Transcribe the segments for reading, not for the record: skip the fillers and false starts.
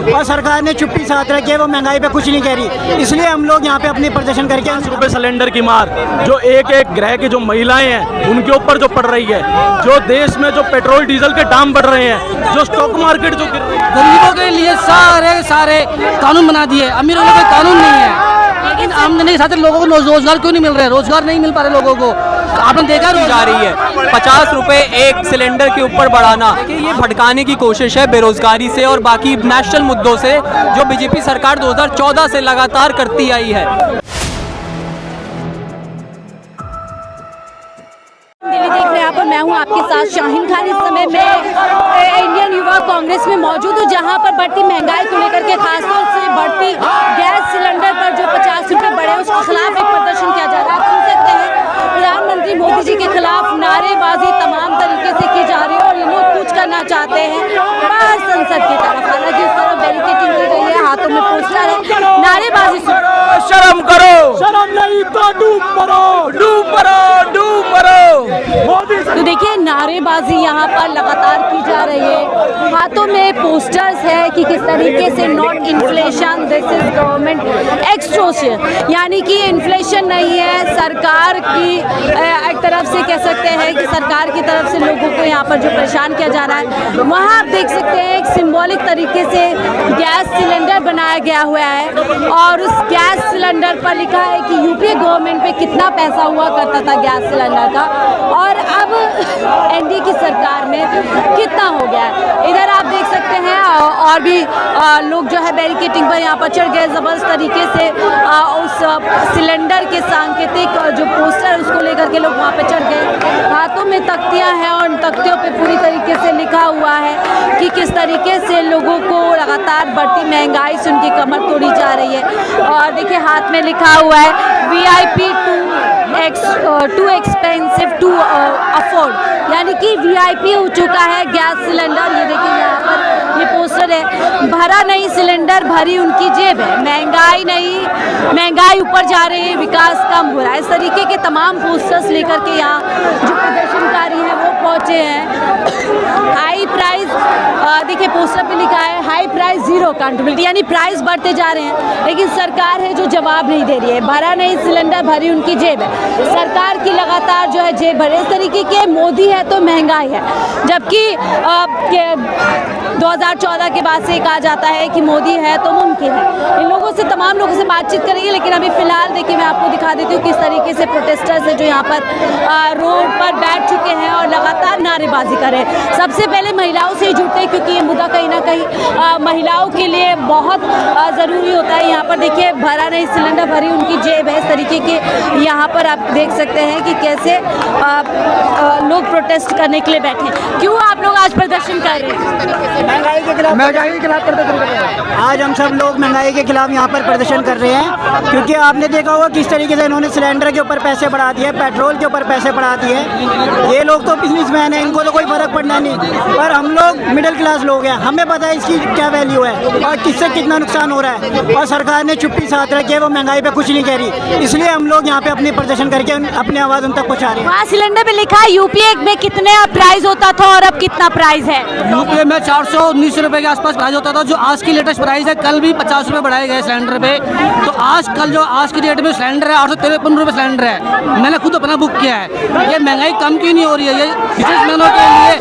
और सरकार ने चुप्पी साथ रखी है, वो महंगाई पे कुछ नहीं कह रही। इसलिए हम लोग यहाँ पे अपने प्रदर्शन करके 5 रुपए सिलेंडर की मार जो एक एक ग्रह के जो महिलाएं हैं उनके ऊपर जो पड़ रही है, जो देश में जो पेट्रोल डीजल के दाम बढ़ रहे हैं, जो स्टॉक मार्केट जो गिर रही है। गरीबों के लिए सारे कानून बना दिए, अमीरों को कानून नहीं है। लेकिन आमदनी के साथ लोगों को रोजगार क्यों नहीं मिल रहा है? रोजगार नहीं मिल पा रहे लोगों को। आपने देखा जा रही है 50 रुपए एक सिलेंडर के ऊपर बढ़ाना, ये भटकाने की कोशिश है बेरोजगारी से और बाकी नेशनल मुद्दों से जो बीजेपी सरकार 2014 से लगातार करती आई है। दिल्ली देख रहे हैं आप और मैं हूं आपके साथ शाहीन खान। इस समय मैं इंडियन युवा कांग्रेस में मौजूद हूं, जहां पर बढ़ती महंगाई को लेकर के खासतौर से बढ़ती गैस सिलेंडर पर जो 50 रुपए बढ़े उसके खिलाफ एक प्रदर्शन किया जा रहा है। आप सुन सकते हैं प्रधानमंत्री मोदी जी के खिलाफ नारेबाजी तमाम तरीके से की जा रही है और ये लोग कुछ करना चाहते हैं बाहर संसद की तरफ। हालांकि इस तरफ बैरिकेडिंग की गई है, हाथों में पोस्टर है, नारेबाजी। शर्म करो, शर्म नहीं तो डूब मरो, डूब मरो, डूब मरो। तो देखिए नारेबाजी यहाँ पर लगातार की जा रही है, हाथों में पोस्टर्स है कि किस तरीके से not inflation, this is government extortion, यानी कि इन्फ्लेशन नहीं है, सरकार की एक तरफ से कह सकते हैं कि सरकार की तरफ से लोगों को यहाँ पर जो परेशान किया जा रहा है। वहाँ आप देख सकते हैं एक सिंबॉलिक तरीके से गैस सिलेंडर बनाया गया हुआ है और उस गैस सिलेंडर पर लिखा है कि यूपीए गवर्नमेंट पे कितना पैसा हुआ करता था गैस सिलेंडर का और अब एनडीए की सरकार में कितना हो गया है। इधर आप देख सकते हैं और भी लोग जो है बैरिकेडिंग पर यहाँ पर चढ़ गए जबरदस्त तरीके से। उस सिलेंडर के सांकेतिक जो पोस्टर उसको लेकर के लोग वहाँ पे चढ़ गए। हाथों में तख्तियाँ हैं और उन तख्तियों पे पूरी तरीके से लिखा हुआ है कि किस तरीके से लोगों को लगातार बढ़ती महंगाई से उनकी कमर तोड़ी जा रही है। और देखिए हाथ में लिखा हुआ है VIP too expensive to afford, यानी कि VIP हो चुका है गैस सिलेंडर। ये देखिए यहाँ पर ये पोस्टर है, भरा नहीं सिलेंडर भरी उनकी जेब है, महंगाई नहीं महंगाई ऊपर जा रही है, विकास कम हो रहा है। इस तरीके के तमाम पोस्टर्स लेकर के यहाँ जो प्रदर्शनकारी हैं वो पहुँचे हैं। हाई प्राइस, देखिए पोस्टर पे लिखा है हाई प्राइस जीरो अकाउंटेबिलिटी, यानी प्राइस बढ़ते जा रहे हैं लेकिन सरकार है जो जवाब नहीं दे रही है। भरा नहीं सिलेंडर भरी उनकी जेब है, सरकार की लगातार जो है जेब भरे। इस तरीके के मोदी है तो महंगाई है, जबकि 2014 के बाद से कहा जाता है कि मोदी है तो मुमकिन है। इन लोगों से तमाम लोगों से बातचीत करेंगे, लेकिन अभी फिलहाल देखिए मैं आपको दिखा देती हूँ किस तरीके से प्रोटेस्टर्स है जो यहाँ पर रोड पर बैठ चुके हैं और लगातार नारेबाजी कर रहे हैं। सबसे पहले महिलाओं से जुड़ते हैं क्योंकि ये मुद्दा कहीं ना कहीं महिलाओं के लिए बहुत ज़रूरी होता है। यहाँ पर देखिए भरा नहीं सिलेंडर भरी उनकी जेब है। इस तरीके के यहाँ पर आप देख सकते हैं कि कैसे लोग प्रोटेस्ट करने के लिए बैठे हैं। क्यों आप लोग आज प्रदर्शन कर रहे हैं? महंगाई के खिलाफ प्रदर्शन कर रहे हैं। आज हम सब लोग महंगाई के खिलाफ यहाँ पर प्रदर्शन कर रहे हैं क्योंकि आपने देखा होगा किस तरीके से इन्होंने सिलेंडर के ऊपर पैसे बढ़ा दिए, पेट्रोल के ऊपर पैसे बढ़ा दिए। ये लोग तो बिजनेसमैन हैं, इनको तो कोई फर्क पड़ना नहीं, पर हम लोग मिडिल क्लास लोग हैं, हमें पता है इसकी क्या वैल्यू है और किससे कितना नुकसान हो रहा है। और सरकार ने चुप्पी साथ रखी है, वो महंगाई पे कुछ नहीं कह रही। इसलिए हम लोग यहाँ पे अपने प्रदर्शन करके अपनी आवाज़ उन तक पहुँचा रहे हैं। वहाँ सिलेंडर पे लिखा है यूपीए में कितने प्राइस होता था और अब कितना प्राइस है? यूपीए में 419 रुपए के आसपास प्राइस होता था, जो आज की लेटेस्ट प्राइस है। कल भी 50 रुपए बढ़ाए गए सिलेंडर पे, तो आज की डेट में सिलेंडर है 853 रुपए सिलेंडर है। मैंने खुद अपना बुक किया है। ये महंगाई कम क्यों नहीं हो रही है? ये बिजनेसमैनों के लिए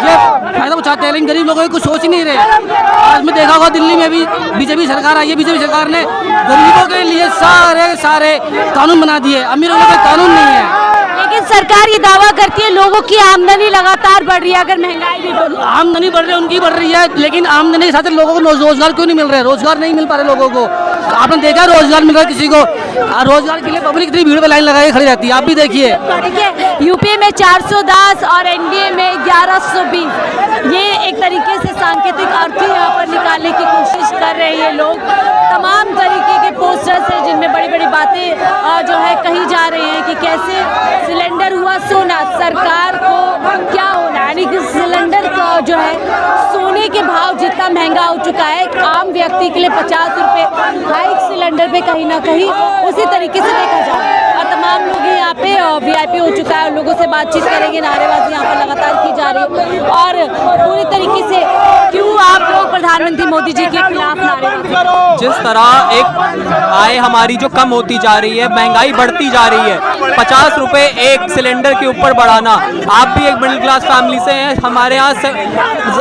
ये फायदा उठाते हैं, लेकिन गरीब लोगों को कुछ सोच ही नहीं रहे। आज में देखा होगा दिल्ली में भी बीजेपी सरकार आई है, बीजेपी सरकार ने गरीबों के लिए सारे कानून बना दिए, अमीरों को कानून नहीं है। लेकिन सरकार ये दावा करती है लोगों की आमदनी लगातार बढ़ रही है, अगर महंगाई भी बढ़, आमदनी बढ़ रही है उनकी बढ़ रही है, लेकिन आमदनी के साथ लोगों को रोजगार क्यों नहीं मिल रहा है? रोजगार नहीं मिल पा रहे लोगों को। आपने देखा रोजगार मिल रहा है किसी को? रोजगार के लिए पब्लिक इतनी भीड़ में लाइन लगाई खड़ी रहती है, आप भी देखिए। देखिए यूपी में 410 और एनडीए में 1120, ये एक तरीके से सांकेतिक अर्थ यहाँ पर निकालने की कोशिश कर रहे हैं लोग। तमाम तरीके के पोस्टर्स हैं जिनमें बड़ी बड़ी बातें जो है कही जा रही हैं कि कैसे सिलेंडर हुआ सोना, सरकार को क्या होना, यानी कि सिलेंडर का जो है सोने के भाव जितना महंगा हो चुका है, आम व्यक्ति के लिए 50 रुपए हाइक सिलेंडर पे कहीं ना कहीं उसी तरीके से देखा जा रहा है। और तमाम लोग हैं यहाँ पे VIP हो चुका है, लोगों से बातचीत करेंगे। नारेबाजी यहाँ पर लगातार की जा रही है और पूरी तरीके से क्यों आप लोग प्रधानमंत्री मोदी जी के खिलाफ नारेबाजी? जिस तरह एक आय हमारी जो कम होती जा रही है, महंगाई बढ़ती जा रही है, 50 रुपए एक सिलेंडर के ऊपर बढ़ाना। आप भी एक मिडिल क्लास फैमिली से हैं, हमारे यहाँ से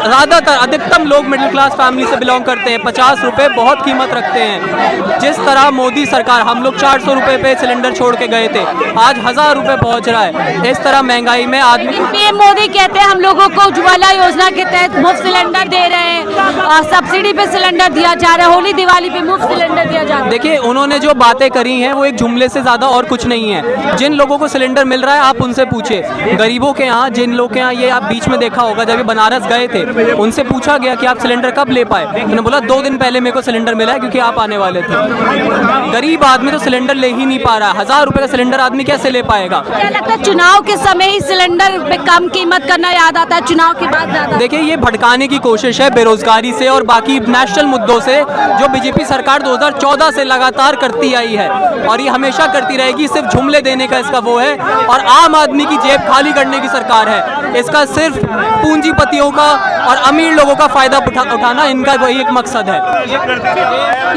ज़्यादातर अधिकतम लोग मिडिल क्लास फैमिली से बिलोंग करते हैं। 50 रुपए बहुत कीमत रखते हैं। जिस तरह मोदी सरकार, हम लोग 400 रुपए पे सिलेंडर छोड़ के गए थे, आज 1000 रुपए पहुँच रहा है। इस तरह महंगाई में आदमी पीएम मोदी कहते हैं हम लोगों को उज्ज्वला योजना के तहत मुफ्त सिलेंडर दे रहे हैं, सब्सिडी पे सिलेंडर दिया जा रहा है, होली दिवाली पे मुफ्त सिलेंडर दिया जा रहा है। देखिए, उन्होंने जो बातें करी हैं वो एक जुमले से ज़्यादा और कुछ नहीं है। जिन लोगों को सिलेंडर मिल रहा है आप उनसे पूछिए। गरीबों के यहाँ, जिन लोग के यहाँ, ये आप बीच में देखा होगा जब ये बनारस गए थे, उनसे पूछा गया कि आप सिलेंडर कब ले पाए। उन्होंने बोला 2 दिन पहले मेरे को सिलेंडर मिला है क्योंकि आप आने वाले थे। गरीब आदमी तो सिलेंडर ले ही नहीं पा रहा है। 1000 रुपये का सिलेंडर आदमी कैसे ले पाएगा? क्या लगता है चुनाव के समय ही सिलेंडर पे कम कीमत करना याद आता है, चुनाव के बाद ज्यादा? देखिए, ये भटकाने की कोशिश है बेरोजगारी से और बाकी नेशनल मुद्दों से, जो बीजेपी सरकार 2014 से लगातार करती आई है और ये हमेशा करती रहेगी। सिर्फ जुमले देने का इसका वो है और आम आदमी की जेब खाली करने की सरकार है। इसका सिर्फ पूंजीपतियों का और अमीर लोगों का फायदा उठाना इनका वही एक मकसद है।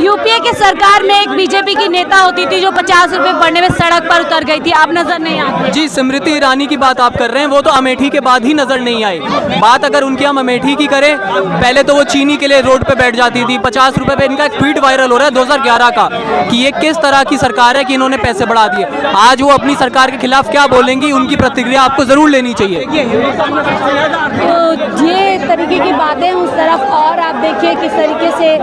यूपीए की सरकार में एक बीजेपी की नेता होती थी जो 50 रुपए बढ़ने में सड़क पर उतर गई थी, आप नजर नहीं आती? जी, स्मृति ईरानी की बात आप कर रहे हैं, वो तो अमेठी के बाद ही नजर नहीं आई। बात अगर उनकी हम अमेठी की करें, पहले तो वो चीनी के लिए रोड पे बैठ जाती थी। 50 रुपए पे इनका एक ट्वीट वायरल हो रहा है 2011 का कि ये किस तरह की सरकार है कि इन्होंने पैसे बढ़ा दिए। आज वो अपनी सरकार के खिलाफ क्या बोलेंगी, उनकी प्रतिक्रिया आपको जरूर लेनी चाहिए। तो ये तरीके की बातें उस तरफ, और आप देखिए किस तरीके से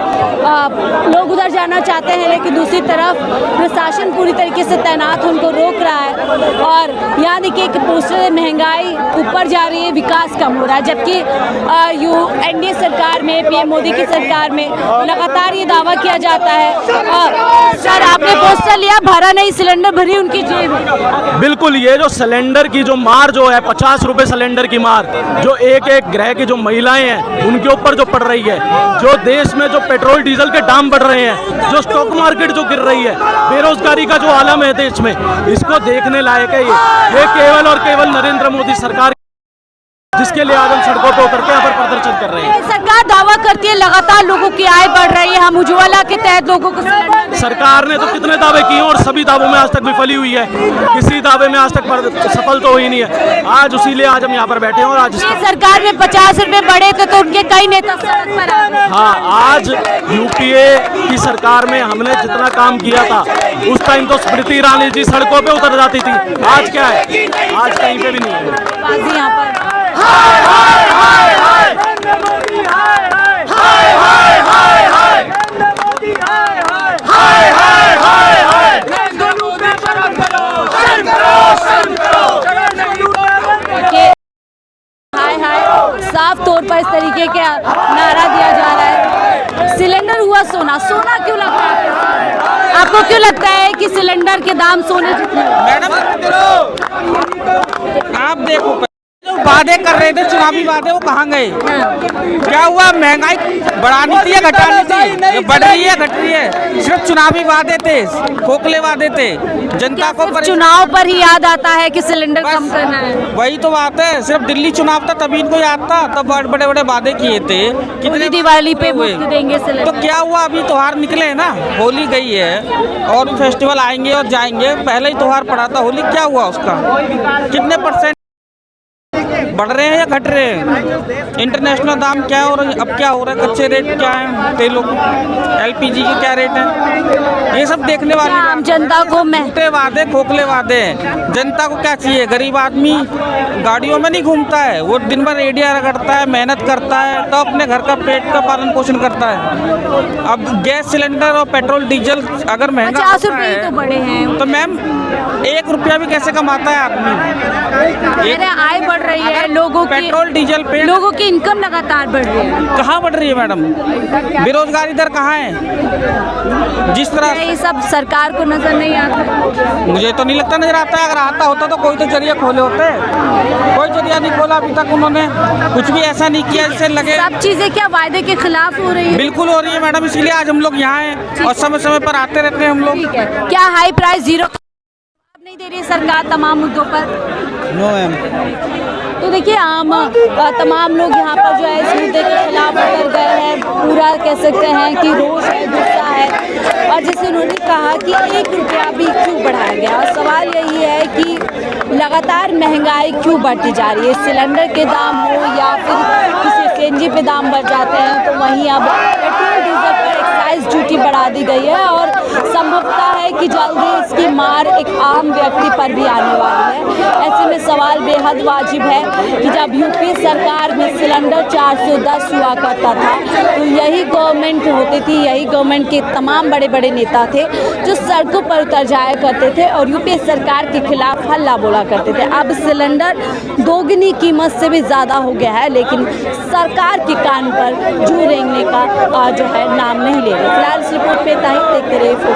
लोग उधर जाना चाहते हैं लेकिन दूसरी तरफ प्रशासन पूरी तरीके से तैनात उनको रोक रहा है। और यहाँ देखिए कि पोस्टर महंगाई ऊपर जा रही है, विकास कम हो रहा है, जबकि एनडीए सरकार में, पीएम मोदी की सरकार में लगातार ये दावा किया जाता है। सर, आपने पोस्टर लिया, भरा नहीं सिलेंडर, भरी उनकी जेब। बिल्कुल, ये जो सिलेंडर की जो मार जो है, 50 रुपए सिलेंडर की मार, जो एक एक ग्रह की जो महिलाएं हैं उनके ऊपर जो पड़ रही है, जो देश में जो पेट्रोल डीजल के दाम बढ़ रहे हैं, जो स्टॉक मार्केट जो गिर रही है, बेरोजगारी का जो आलम है देश में, इसको देखने लायक है। ये केवल और केवल नरेंद्र मोदी सरकार, जिसके लिए आज हम सड़कों पर उतर के यहाँ पर प्रदर्शन कर रहे हैं। सरकार दावा करती है लगातार लोगों की आय बढ़ रही है, हम उज्ज्वला के तहत लोगों को सरकार ने तो कितने दावे किए और सभी दावों में आज तक विफली हुई है। किसी दावे में आज तक सफल तो हुई नहीं है। आज उसीलिए आज हम यहाँ पर बैठे हैं। और आज सरकार में 50 रुपए बढ़े थे तो उनके कई नेता सड़क पर आ गए। हाँ, आज यूपीए की सरकार में हमने जितना काम किया था उस टाइम तो स्मृति ईरानी जी सड़कों पे उतर जाती थी। आज क्या है? आज कहीं पे भी नहीं है। बाजी यहाँ पर साफ तौर पर इस तरीके का नारा दिया जा रहा है। सिलेंडर हुआ सोना, सोना क्यों लग रहा है आपको? क्यों लगता है कि सिलेंडर के दाम सोने जितने? मैडम, आप देखो, जो वादे कर रहे थे, चुनावी वादे, वो कहाँ गए? क्या हुआ? महंगाई बढ़ानी थी या घटानी थी? बढ़ रही है, घट रही है? सिर्फ चुनावी वादे थे, खोखले वादे थे, जनता को चुनाव पर ही याद आता है कि सिलेंडर कम करना है। वही तो बात है, सिर्फ दिल्ली चुनाव था तभी इनको याद था, तब बड़े बड़े वादे किए थे। कितने दिवाली पे मुफ्त देंगे सिलेंडर? तो क्या हुआ? अभी त्योहार निकले हैं ना, होली गई है और भी फेस्टिवल आएंगे और जाएंगे। पहले ही त्योहार पड़ा था होली, क्या हुआ उसका? कितने % बढ़ रहे हैं या घट रहे हैं? इंटरनेशनल दाम क्या हो रहा है? अब क्या हो रहा है? कच्चे रेट क्या है? तेलों को, LPG के क्या रेट है? ये सब देखने वाली आम जनता को झूठे वादे, खोखले वादे हैं। जनता को क्या चाहिए? गरीब आदमी गाड़ियों में नहीं घूमता है, वो दिन भर रेडिया रगड़ता है, मेहनत करता है, तो अपने घर का पेट का पालन पोषण करता है। अब गैस सिलेंडर और पेट्रोल डीजल अगर महंगा 50 रुपए तो बढ़े हैं, तो मैम 1 रुपया भी कैसे कमाता है आदमी? आय बढ़ रही है, लोगों की पेट्रोल डीजल पे लोगों की इनकम लगातार बढ़ रही है। कहाँ बढ़ रही है मैडम? बेरोजगारी दर कहाँ है? जिस तरह ये सब सरकार को नजर नहीं आता। मुझे तो नहीं लगता नजर आता है। अगर आता होता तो कोई तो जरिया खोले होते। कोई जरिया नहीं खोला अभी तक उन्होंने, कुछ भी ऐसा नहीं किया जिससे लगे। सब चीजें क्या वायदे के खिलाफ हो रही है? बिल्कुल हो रही है मैडम, इसलिए आज हम लोग यहाँ हैं और समय समय पर आते रहते हैं हम लोग। क्या हाई प्राइस जीरो नहीं दे रही है सरकार तमाम मुद्दों पर? No ma'am. तो देखिए तमाम लोग यहाँ पर जो है इस मुद्दे के खिलाफ उतर गए हैं। पूरा कह सकते हैं कि रोष है, गुस्सा है। और जैसे उन्होंने कहा कि 1 रुपया भी क्यों बढ़ाया गया। और सवाल यही है कि लगातार महंगाई क्यों बढ़ती जा रही है। सिलेंडर के दाम हो या फिर किसी सीएनजी पे दाम बढ़ जाते हैं, तो वहीं अब पेट्रोल डीजल पर एक्साइज ड्यूटी बढ़ा दी गई है। और संभवतः है कि जल्दी इसकी मार एक आम व्यक्ति पर भी आने वाली है। ऐसे में सवाल बेहद वाजिब है कि जब यूपी सरकार में सिलेंडर 410 हुआ करता था, तो यही गवर्नमेंट होती थी, यही गवर्नमेंट के तमाम बड़े बड़े नेता थे जो सड़कों पर उतर जाया करते थे और यूपी सरकार के खिलाफ हल्ला बोला करते थे। अब सिलेंडर दोगुनी कीमत से भी ज़्यादा हो गया है, लेकिन सरकार के कान पर जू रेंगने का जो है नाम नहीं ले रहे। फिलहाल इस रिपोर्ट पे देखते रहिए फोकस।